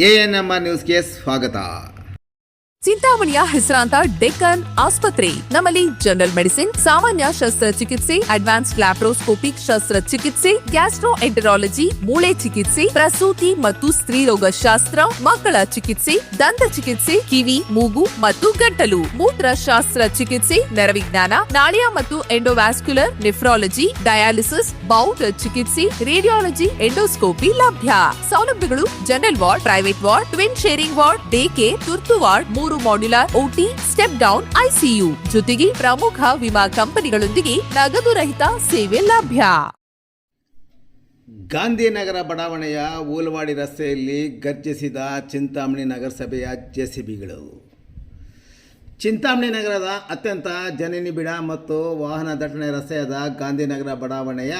ANMR ನ್ಯೂಸ್ಗೆ ಸ್ವಾಗತ. ಚಿಂತಾಮಣಿಯ ಹೆಸರಾಂತ ಡೆಕ್ಕನ್ ಆಸ್ಪತ್ರೆ. ನಮ್ಮಲ್ಲಿ ಜನರಲ್ ಮೆಡಿಸಿನ್, ಸಾಮಾನ್ಯ ಶಸ್ತ್ರಚಿಕಿತ್ಸೆ, ಅಡ್ವಾನ್ಸ್ಡ್ ಲ್ಯಾಪ್ರೋಸ್ಕೋಪಿಕ್ ಶಸ್ತ್ರಚಿಕಿತ್ಸೆ, ಗ್ಯಾಸ್ಟ್ರೋಎಂಟರಾಲಜಿ, ಮೂಳೆ ಚಿಕಿತ್ಸೆ, ಪ್ರಸೂತಿ ಮತ್ತು ಸ್ತ್ರೀರೋಗ ಶಾಸ್ತ್ರ, ಮಕ್ಕಳ ಚಿಕಿತ್ಸೆ, ದಂತ ಚಿಕಿತ್ಸೆ, ಕಿವಿ, ಮೂಗು ಮತ್ತು ಗಂಟಲು, ಮೂತ್ರಶಾಸ್ತ್ರ ಚಿಕಿತ್ಸೆ, ನರವಿಜ್ಞಾನ, ನಾಳಿಯ ಮತ್ತು ಎಂಡೋವ್ಯಾಸ್ಕ್ಯುಲರ್, ನೆಫ್ರಾಲಜಿ, ಡಯಾಲಿಸಿಸ್, ಬೌಲ್ ಚಿಕಿತ್ಸೆ, ರೇಡಿಯಾಲಜಿ, ಎಂಡೋಸ್ಕೋಪಿ ಲಭ್ಯ. ಸೌಲಭ್ಯಗಳು: general ward, private ward, twin sharing ward, day care, ತುರ್ತು ward, 3 modular OT, step down ICU ಜೊತೆಗೆ ಪ್ರಮುಖ ವಿಮಾ ಕಂಪನಿಗಳೊಂದಿಗೆ ನಗದು ರಹಿತ ಸೇವೆ ಲಭ್ಯ. ಗಾಂಧಿನಗರ ಬಡಾವಣೆಯ ಊಲವಾಡಿ ರಸ್ತೆಯಲ್ಲಿ ಗರ್ಜಿಸಿದ ಚಿಂತಾಮಣಿ ನಗರಸಭೆಯ JCBಗಳು. ಚಿಂತಾಮಣಿ ನಗರದ ಅತ್ಯಂತ ಜನನಿಬಿಡ ಮತ್ತು ವಾಹನ ದಟ್ಟಣೆ ರಸ್ತೆಯಾದ ಗಾಂಧಿನಗರ ಬಡಾವಣೆಯ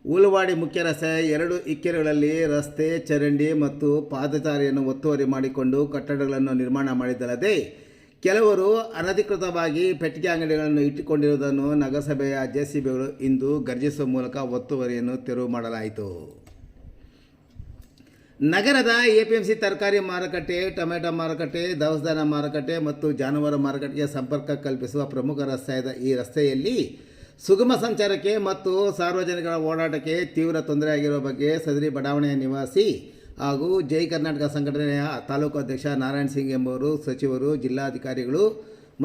ಊಲವಾಡಿ ಮುಖ್ಯ ರಸ್ತೆ 2 ಇಕ್ಕೆರೆಗಳಲ್ಲಿ ರಸ್ತೆ, ಚರಂಡಿ ಮತ್ತು ಪಾದಚಾರಿಯನ್ನು ಒತ್ತುವರಿ ಮಾಡಿಕೊಂಡು ಕಟ್ಟಡಗಳನ್ನು ನಿರ್ಮಾಣ ಮಾಡಿದ್ದಲ್ಲದೆ ಕೆಲವರು ಅನಧಿಕೃತವಾಗಿ ಪೆಟ್ಟಿಗೆ ಅಂಗಡಿಗಳನ್ನು ಇಟ್ಟುಕೊಂಡಿರುವುದನ್ನು ನಗರಸಭೆಯ JCBಗಳು ಇಂದು ಗರ್ಜಿಸುವ ಮೂಲಕ ಒತ್ತುವರಿಯನ್ನು ತೆರವು ಮಾಡಲಾಯಿತು. ನಗರದ APMC ತರಕಾರಿ ಮಾರುಕಟ್ಟೆ, ಟೊಮೆಟೊ ಮಾರುಕಟ್ಟೆ, ದವಸಧಾನ ಮಾರುಕಟ್ಟೆ ಮತ್ತು ಜಾನುವಾರು ಮಾರುಕಟ್ಟೆಗೆ ಸಂಪರ್ಕ ಕಲ್ಪಿಸುವ ಪ್ರಮುಖ ರಸ್ತೆಯಾದ ಈ ರಸ್ತೆಯಲ್ಲಿ ಸುಗಮ ಸಂಚಾರಕ್ಕೆ ಮತ್ತು ಸಾರ್ವಜನಿಕರ ಓಡಾಟಕ್ಕೆ ತೀವ್ರ ತೊಂದರೆಯಾಗಿರುವ ಬಗ್ಗೆ ಸದರಿ ಬಡಾವಣೆಯ ನಿವಾಸಿ ಹಾಗೂ ಜೈ ಕರ್ನಾಟಕ ಸಂಘಟನೆಯ ತಾಲೂಕು ಅಧ್ಯಕ್ಷ ನಾರಾಯಣ್ ಸಿಂಗ್ ಎಂಬುವರು ಸಚಿವರು, ಜಿಲ್ಲಾಧಿಕಾರಿಗಳು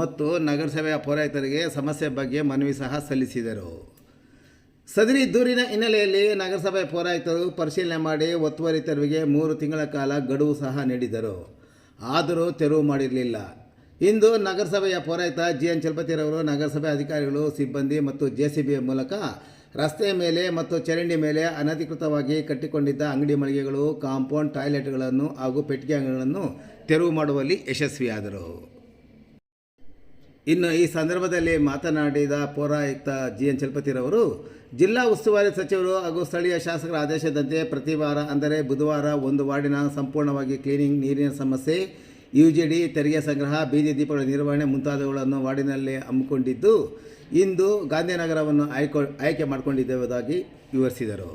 ಮತ್ತು ನಗರಸಭೆಯ ಪೌರಾಯುಕ್ತರಿಗೆ ಸಮಸ್ಯೆ ಬಗ್ಗೆ ಮನವಿ ಸಹ ಸಲ್ಲಿಸಿದರು. ಸದರಿ ದೂರಿನ ಹಿನ್ನೆಲೆಯಲ್ಲಿ ನಗರಸಭೆ ಪೌರಾಯುಕ್ತರು ಪರಿಶೀಲನೆ ಮಾಡಿ ಒತ್ತುವರಿ ತೆರವಿಗೆ 3 ತಿಂಗಳ ಕಾಲ ಗಡುವು ಸಹ ನೀಡಿದರು. ಆದರೂ ತೆರವು ಮಾಡಿರಲಿಲ್ಲ. ಇಂದು ನಗರಸಭೆಯ ಪೌರಾಯುಕ್ತ GN ಚಲಪತಿರವರು ನಗರಸಭೆ ಅಧಿಕಾರಿಗಳು, ಸಿಬ್ಬಂದಿ ಮತ್ತು JCB ಮೂಲಕ ರಸ್ತೆಯ ಮೇಲೆ ಮತ್ತು ಚರಂಡಿ ಮೇಲೆ ಅನಧಿಕೃತವಾಗಿ ಕಟ್ಟಿಕೊಂಡಿದ್ದ ಅಂಗಡಿ ಮಳಿಗೆಗಳು, ಕಾಂಪೌಂಡ್, ಟಾಯ್ಲೆಟ್ಗಳನ್ನು ಹಾಗೂ ಪೆಟ್ಟಿಗೆ ಅಂಗಡಿಗಳನ್ನು ತೆರವು ಮಾಡುವಲ್ಲಿ ಯಶಸ್ವಿಯಾದರು. ಇನ್ನು ಈ ಸಂದರ್ಭದಲ್ಲಿ ಮಾತನಾಡಿದ ಪೌರಾಯುಕ್ತ GN ಚಲಪತಿರವರು, ಜಿಲ್ಲಾ ಉಸ್ತುವಾರಿ ಸಚಿವರು ಹಾಗೂ ಸ್ಥಳೀಯ ಶಾಸಕರ ಆದೇಶದಂತೆ ಪ್ರತಿ ವಾರ ಅಂದರೆ ಬುಧವಾರ ಒಂದು ವಾರ್ಡಿನ ಸಂಪೂರ್ಣವಾಗಿ ಕ್ಲೀನಿಂಗ್, ನೀರಿನ ಸಮಸ್ಯೆ, UGD, ತೆರಿಗೆ ಸಂಗ್ರಹ, ಬೀದಿ ದೀಪಗಳ ನಿರ್ವಹಣೆ ಮುಂತಾದವುಗಳನ್ನು ವಾರ್ಡಿನಲ್ಲಿ ಹಮ್ಮಿಕೊಂಡಿದ್ದು ಇಂದು ಗಾಂಧಿನಗರವನ್ನು ಆಯ್ಕೆ ಮಾಡಿಕೊಂಡಿದ್ದೇವುದಾಗಿ ವಿವರಿಸಿದರು.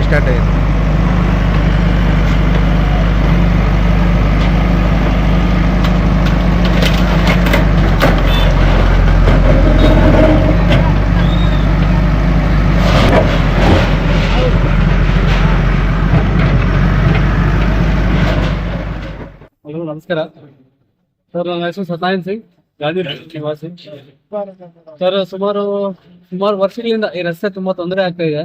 ಸ್ಟಾರ್ಟ್ ಆಯಿತು. ಹಲೋ, ನಮಸ್ಕಾರ ಸರ್. ನನ್ನ ಹೆಸರು ಸತ್ಯನಾರಾಯಣ್ ಸಿಂಗ್, ಗಾಂಧಿನಗರ ನಿವಾಸಿ. ಸರ್, ಸುಮಾರು ವರ್ಷಗಳಿಂದ ಈ ರಸ್ತೆ ತುಂಬಾ ತೊಂದರೆ ಆಗ್ತಾ ಇದೆ.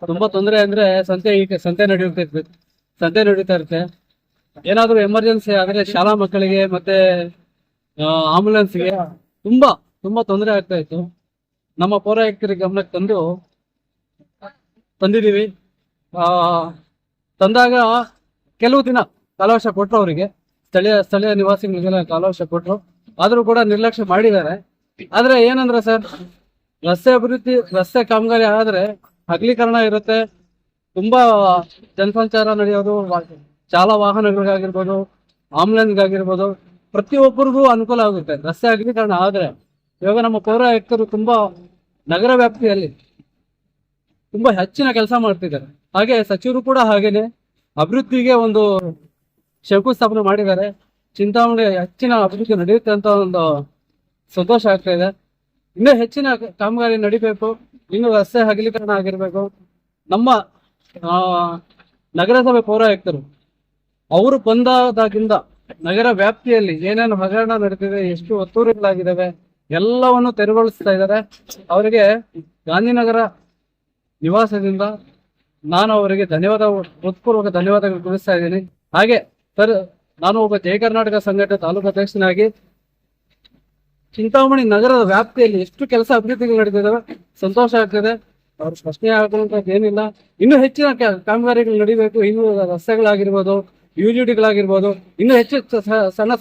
ತುಂಬಾ ತೊಂದರೆ ಅಂದ್ರೆ ಸಂತೆ ನಡೀತಾ ಇರುತ್ತೆ. ಏನಾದ್ರು ಎಮರ್ಜೆನ್ಸಿ ಆದ್ರೆ ಶಾಲಾ ಮಕ್ಕಳಿಗೆ ಮತ್ತೆ ಆಂಬುಲೆನ್ಸ್ಗೆ ತುಂಬಾ ತೊಂದರೆ ಆಗ್ತಾ ಇತ್ತು. ನಮ್ಮ ಪೌರಾಯುಕ್ತರಿಗೆ ಗಮನಕ್ಕೆ ತಂದಿದ್ದೀವಿ. ತಂದಾಗ ಕೆಲವು ದಿನ ಕಾಲಾವಕಾಶ ಕೊಟ್ಟರು, ಅವರಿಗೆ ಸ್ಥಳೀಯ ನಿವಾಸಿಗಳಿಗೆಲ್ಲ ಕಾಲಾವಕಾಶ ಕೊಟ್ಟರು. ಆದ್ರೂ ಕೂಡ ನಿರ್ಲಕ್ಷ್ಯ ಮಾಡಿದ್ದಾರೆ. ಆದ್ರೆ ಏನಂದ್ರೆ ಸರ್, ರಸ್ತೆ ಕಾಮಗಾರಿ ಆದ್ರೆ ಅಗಲೀಕರಣ ಇರುತ್ತೆ, ತುಂಬಾ ಜನಸಂಚಾರ ನಡೆಯೋದು, ಶಾಲಾ ವಾಹನಗಳಿಗಾಗಿರ್ಬೋದು, ಆಂಬುಲೆನ್ಸ್ಗಾಗಿರ್ಬೋದು, ಪ್ರತಿಯೊಬ್ಬರಿಗೂ ಅನುಕೂಲ ಆಗುತ್ತೆ ರಸ್ತೆ ಅಗಲೀಕರಣ ಆದ್ರೆ. ಇವಾಗ ನಮ್ಮ ಪೌರಾಯುಕ್ತರು ತುಂಬಾ ನಗರ ವ್ಯಾಪ್ತಿಯಲ್ಲಿ ತುಂಬಾ ಹೆಚ್ಚಿನ ಕೆಲಸ ಮಾಡ್ತಿದ್ದಾರೆ. ಹಾಗೆ ಸಚಿವರು ಕೂಡ ಹಾಗೇನೆ ಅಭಿವೃದ್ಧಿಗೆ ಒಂದು ಶಂಕುಸ್ಥಾಪನೆ ಮಾಡಿದ್ದಾರೆ. ಚಿಂತಾಮಣಿ ಹೆಚ್ಚಿನ ಅಭಿವೃದ್ಧಿ ನಡೆಯುತ್ತೆ ಅಂತ ಒಂದು ಸಂತೋಷ ಆಗ್ತಾ ಇದೆ. ಇನ್ನೂ ಹೆಚ್ಚಿನ ಕಾಮಗಾರಿ ನಡಿಬೇಕು, ಇನ್ನು ರಸ್ತೆ ಅಗಲೀಕರಣ ಆಗಿರ್ಬೇಕು. ನಮ್ಮ ನಗರಸಭೆ ಪೌರಾಯುಕ್ತರು ಅವರು ಬಂದಾಗಿಂದ ನಗರ ವ್ಯಾಪ್ತಿಯಲ್ಲಿ ಏನೇನು ಹಗರಣ ನಡೀತಿದೆ, ಎಷ್ಟು ಒತ್ತುವರಿಗಳಾಗಿದ್ದಾವೆ ಎಲ್ಲವನ್ನು ತೆರವುಗೊಳಿಸ್ತಾ ಇದ್ದಾರೆ. ಅವರಿಗೆ ಗಾಂಧಿನಗರ ನಿವಾಸದಿಂದ ನಾನು ಅವರಿಗೆ ಹೃತ್ಪೂರ್ವಕ ಧನ್ಯವಾದಗಳು ತಿಳಿಸ್ತಾ ಇದ್ದೀನಿ. ಹಾಗೆ ಸರ್, ನಾನು ಒಬ್ಬ ಜೈ ಕರ್ನಾಟಕ ಸಂಘಟನೆ ತಾಲೂಕು ಅಧ್ಯಕ್ಷನಾಗಿ ಚಿಂತಾಮಣಿ ನಗರದ ವ್ಯಾಪ್ತಿಯಲ್ಲಿ ಎಷ್ಟು ಕೆಲಸ ಅಭಿವೃದ್ಧಿಗಳು ನಡೀತಿದ್ದಾವೆ, ಸಂತೋಷ ಆಗ್ತದೆ. ಅವ್ರ ಪ್ರಶ್ನೆ ಆಗುವಂತದ್ದು ಏನಿಲ್ಲ. ಇನ್ನೂ ಹೆಚ್ಚಿನ ಕಾಮಗಾರಿಗಳು ನಡಿಬೇಕು. ಇನ್ನು ರಸ್ತೆಗಳಾಗಿರ್ಬೋದು, ಯುಜಿಡಿಗಳಾಗಿರ್ಬೋದು, ಇನ್ನೂ ಹೆಚ್ಚು ಸಣ್ಣ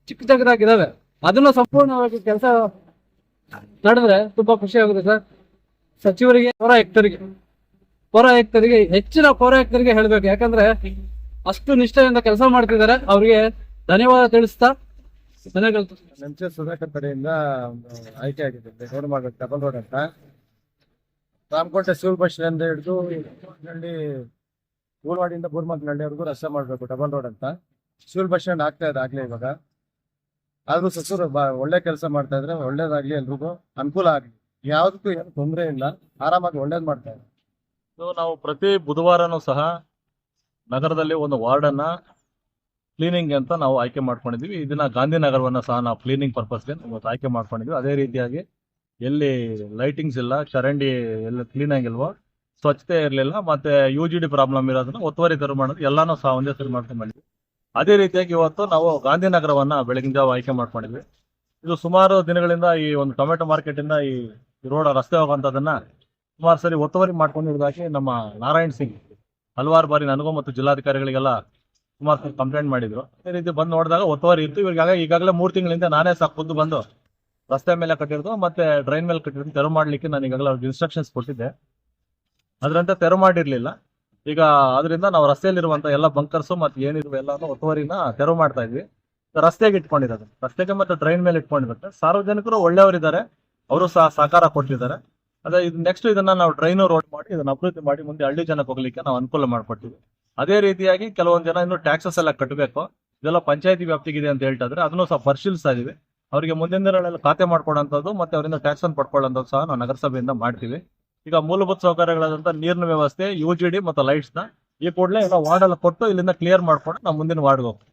ಚಿಕ್ಕ ಚಿಕ್ಕದಾಗಿದ್ದಾವೆ. ಅದನ್ನ ಸಂಪೂರ್ಣವಾಗಿ ಕೆಲಸ ನಡೆದ್ರೆ ತುಂಬಾ ಖುಷಿ ಆಗುತ್ತೆ ಸರ್. ಸಚಿವರಿಗೆ, ಪೌರ ಆಯುಕ್ತರಿಗೆ ಹೆಚ್ಚಿನ ಪೌರ ಆಯುಕ್ತರಿಗೆ ಹೇಳ್ಬೇಕು. ಯಾಕಂದ್ರೆ ಅಷ್ಟು ನಿಷ್ಠೆಯಿಂದ ಕೆಲಸ ಮಾಡ್ತಿದ್ದಾರೆ. ಅವ್ರಿಗೆ ಧನ್ಯವಾದ ತಿಳಿಸ್ತಾ ಧನ್ಯವಾದ. ನಂಚೆ ಸುಧಾಕರ್ ಕಡೆಯಿಂದ ಒಂದು ಆಯ್ಕೆ ಆಗಿದೆ ರೋಡ್ ಮಾಡಬೇಕು, ಡಬಲ್ ರೋಡ್ ಅಂತ. ರಾಮಕೋಟೆ ಸಿವಿಲ್ ಬಸ್ ಸ್ಟ್ಯಾಂಡ್ ಹಿಡಿದು ಊರ್ವಾಡಿಯಿಂದ ಬೂರ್ಮಂಗ್ನಹಳ್ಳಿವರೆಗೂ ರಸ್ತೆ ಮಾಡಬೇಕು, ಡಬಲ್ ರೋಡ್ ಅಂತ. ಸಿವಿಲ್ ಬಸ್ ಸ್ಟ್ಯಾಂಡ್ ಆಗ್ತಾ ಇದೆ ಆಗ್ಲೇ ಇವಾಗ. ಆದ್ರೂ ಸಚಿವರು ಒಳ್ಳೆ ಕೆಲಸ ಮಾಡ್ತಾ ಇದ್ರೆ ಒಳ್ಳೇದಾಗ್ಲಿ, ಎಲ್ರಿಗೂ ಅನುಕೂಲ ಆಗ್ಲಿ, ಯಾವ್ದಕ್ಕೂ ಏನು ತೊಂದರೆ ಇಲ್ಲ, ಆರಾಮಾಗಿ ಒಳ್ಳೇದ್ ಮಾಡ್ತಾ ಇದ್ದಾರೆ. ನಾವು ಪ್ರತಿ ಬುಧವಾರನೂ ಸಹ ನಗರದಲ್ಲಿ ಒಂದು ವಾರ್ಡನ್ನ ಕ್ಲೀನಿಂಗ್ ಅಂತ ನಾವು ಆಯ್ಕೆ ಮಾಡ್ಕೊಂಡಿದ್ವಿ. ಇದನ್ನ ಗಾಂಧಿನಗರವನ್ನ ಸಹ ನಾವು ಕ್ಲೀನಿಂಗ್ ಪರ್ಪಸ್ಗೆ ಇವತ್ತು ಆಯ್ಕೆ ಮಾಡ್ಕೊಂಡಿದ್ವಿ. ಅದೇ ರೀತಿಯಾಗಿ ಎಲ್ಲಿ ಲೈಟಿಂಗ್ಸ್ ಇಲ್ಲ, ಚರಂಡಿ ಎಲ್ಲ ಕ್ಲೀನ್ ಆಗಿಲ್ವೋ, ಸ್ವಚ್ಛತೆ ಇರಲಿಲ್ಲ, ಮತ್ತೆ UGD ಪ್ರಾಬ್ಲಮ್ ಇರೋದನ್ನ ಒತ್ತುವರಿ ತೆರವು ಮಾಡೋದು ಎಲ್ಲಾನು ಸಹ ಒಂದೇ ಸರಿ ಮಾಡ್ಕೊಂಡು ಬಂದ್ವಿ. ಅದೇ ರೀತಿಯಾಗಿ ಇವತ್ತು ನಾವು ಗಾಂಧಿನಗರವನ್ನ ಬೆಳಗಿನ ಜಾವ ಆಯ್ಕೆ ಮಾಡ್ಕೊಂಡಿದ್ವಿ. ಇದು ಸುಮಾರು ದಿನಗಳಿಂದ ಈ ಒಂದು ಟೊಮೆಟೊ ಮಾರ್ಕೆಟ್ ಇಂದ ಈ ರೋಡ್ ರಸ್ತೆ ಹೋಗುವಂತದನ್ನ ಸುಮಾರು ಸರಿ ಒತ್ತುವರಿ ಮಾಡ್ಕೊಂಡಿರೋದಾಗಿ ನಮ್ಮ ನಾರಾಯಣ್ ಸಿಂಗ್ ಹಲವಾರು ಬಾರಿ ನನಗೂ ಮತ್ತು ಜಿಲ್ಲಾಧಿಕಾರಿಗಳಿಗೆಲ್ಲ ಸುಮಾರು ಕಂಪ್ಲೇಂಟ್ ಮಾಡಿದ್ರು. ಅದೇ ರೀತಿ ಬಂದು ನೋಡಿದಾಗ ಒತ್ತುವರಿ ಇತ್ತು. ಇವಾಗ ಈಗಾಗಲೇ 3 ತಿಂಗಳಿಂದ ನಾನೇ ಸಹ ಖುದ್ದು ಬಂದು ರಸ್ತೆ ಮೇಲೆ ಕಟ್ಟಿರೋದು ಮತ್ತೆ ಡ್ರೈನ್ ಮೇಲೆ ಕಟ್ಟಿರೋದು ತೆರವು ಮಾಡ್ಲಿಕ್ಕೆ ನಾನು ಈಗಾಗಲೇ ಅವ್ರಿಗೆ ಇನ್ಸ್ಟ್ರಕ್ಷನ್ಸ್ ಕೊಟ್ಟಿದ್ದೆ. ಅದರಂತೆ ತೆರವು ಮಾಡಿರ್ಲಿಲ್ಲ. ಈಗ ಅದರಿಂದ ನಾವು ರಸ್ತೆಯಲ್ಲಿರುವಂತ ಎಲ್ಲ ಬಂಕರ್ಸ್ ಮತ್ತೆ ಏನಿರುವ ಎಲ್ಲಾನು ಒತ್ತುವರಿನ ತೆರವು ಮಾಡ್ತಾ ಇದ್ವಿ. ರಸ್ತೆಗೆ ಇಟ್ಕೊಂಡಿರೋದು, ರಸ್ತೆಗೆ ಮತ್ತೆ ಡ್ರೈನ್ ಮೇಲೆ ಇಟ್ಕೊಂಡಿರುತ್ತೆ. ಸಾರ್ವಜನಿಕರು ಒಳ್ಳೆಯವರಿದ್ದಾರೆ, ಅವರು ಸಹ ಸಹಕಾರ ಕೊಟ್ಟಿದ್ದಾರೆ. ಅದೇ ಇದು ನೆಕ್ಸ್ಟ್ ಇದನ್ನ ನಾವು ಡ್ರೈನ್ ರೋಡ್ ಮಾಡಿ ಇದನ್ನ ಅಭಿವೃದ್ಧಿ ಮಾಡಿ ಮುಂದೆ ಹಳ್ಳಿ ಜನಕ್ಕೆ ಹೋಗ್ಲಿಕ್ಕೆ ನಾವು ಅನುಕೂಲ ಮಾಡ್ಕೊಡ್ತೀವಿ. ಅದೇ ರೀತಿಯಾಗಿ ಕೆಲವೊಂದು ಜನ ಇನ್ನು ಟ್ಯಾಕ್ಸಸ್ ಎಲ್ಲ ಕಟ್ಟಬೇಕು, ಇದೆಲ್ಲ ಪಂಚಾಯತಿ ವ್ಯಾಪ್ತಿಗಿದೆ ಅಂತ ಹೇಳ್ತಾ ಇದ್ರೆ ಅದನ್ನು ಸಹ ಪರಿಶೀಲಿಸ್ತಾ ಇದೀವಿ. ಅವರಿಗೆ ಮುಂದಿನ ದಿನಗಳಲ್ಲಿ ಖಾತೆ ಮಾಡ್ಕೊಡೋಂಥದ್ದು ಮತ್ತೆ ಅವರಿಂದ ಟ್ಯಾಕ್ಸ್ ಅನ್ನು ಪಡ್ಕೊಳ್ಳೋಂಥದ್ದು ಸಹ ನಾವು ನಗರಸಭೆಯಿಂದ ಮಾಡ್ತೀವಿ. ಈಗ ಮೂಲಭೂತ ಸೌಕರ್ಯಗಳಾದಂತ ನೀರಿನ ವ್ಯವಸ್ಥೆ, UGD ಮತ್ತು ಲೈಟ್ಸ್ ನ ಈ ಕೂಡಲೇ ಎಲ್ಲ ವಾರ್ಡ್ ಎಲ್ಲ ಕೊಟ್ಟು ಇಲ್ಲಿಂದ ಕ್ಲಿಯರ್ ಮಾಡ್ಕೊಂಡು ನಾವು ಮುಂದಿನ ವಾರ್ಡ್ಗೆ ಹೋಗ್ತೀವಿ.